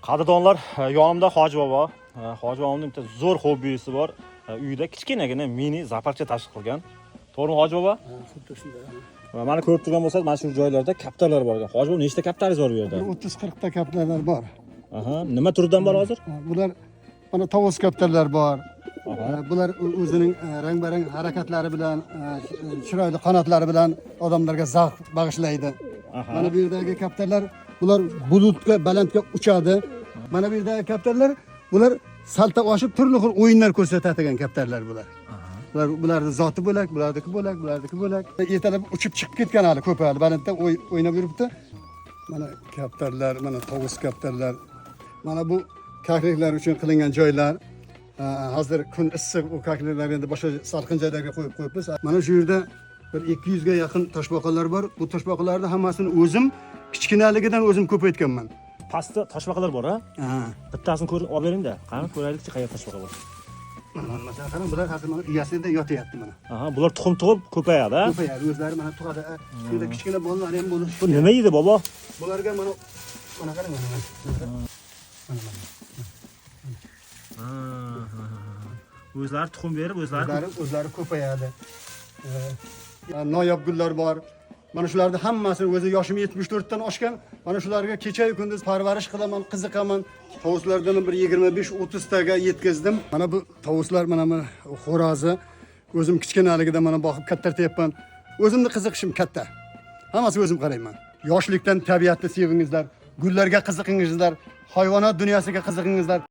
Qadrdonlar, yonimda Hoji bobo. Hoji bobomning bitta zo'r hobbisi bor. Uyida kichkinagina mini zaparcha tashkil qilgan. To'g'rimi Hoji bobo? Xuddi shunday. Va mana ko'rib turgan bo'lsangiz, mana shu joylarda kaptarlar bor ekan. Hoji bobo, nechta kaptaringiz bor bu yerda? 30-40 ta kaptarlar bor. Aha, nima turidan bor hozir? Bular mana tovus kaptarlar bor. Bular o'zining rang-barang harakatlari bilan, chiroyli qanotlari bilan odamlarga zavq bag'ishlaydi. Mana bu yerdagi kaptarlar, bular bulutga, balandga uchadi. Mana bu yerdagi kaptarlar, bular salta oshib turli xil o'yinlar ko'rsatadigan kaptarlar bular. Bularning zoti bo'lak, bularniki bo'lak. Ertalab uchib chiqib ketgan hali ko'p hali balandda o'ynab yuribdi. Mana kaptarlar, mana tovus kaptarlar. Mana bu kakliklar uchun qilingan joylar. Hozir kun issiq, u kakliklarni endi boshqa salqin joylarga qo'yib qo'yibmiz. Mana shu yerda bir 200 ga yaqin toshbaqalar bor. Bu toshbaqalarni hammasini o'zim kichkinaligidan o'zim ko'paytganman. Pastda toshbaqalar bor, ha? Bittasini ko'rib olib bering-da. Qani ko'raylikchi qayerda toshbaqa bor. Masalan, qarang, bular hozir mana uyasida yotyapti mana. Bular tuxum tug'ib ko'payadi, ha? Ko'payadi, o'zlari mana tug'adi. Shunda kichkina bolalar ham bo'lishi. Bu nima yeydi, bobo? Bularga mana qarang mana. O'zlari tuxum berib, o'zlari ko'payadi. Noyob gullar bor. Mana shularni hammasini o'zi yoshim 74 dan oshgan. Mana shularga kecha-yu kunduz parvarish qilaman, qiziqaman. Tovuslardan bir 25-30 taga yetkazdim. Mana bu tovuslar mana xo'rozi. O'zim kichkinaligida mana boqib kattartyapman. O'zimni qiziqishim katta. Hammasi o'zim qarayman. Yoshlikdan tabiatni sevingizlar, gullarga qiziqingizlar, hayvonot dunyosiga qiziqingizlar.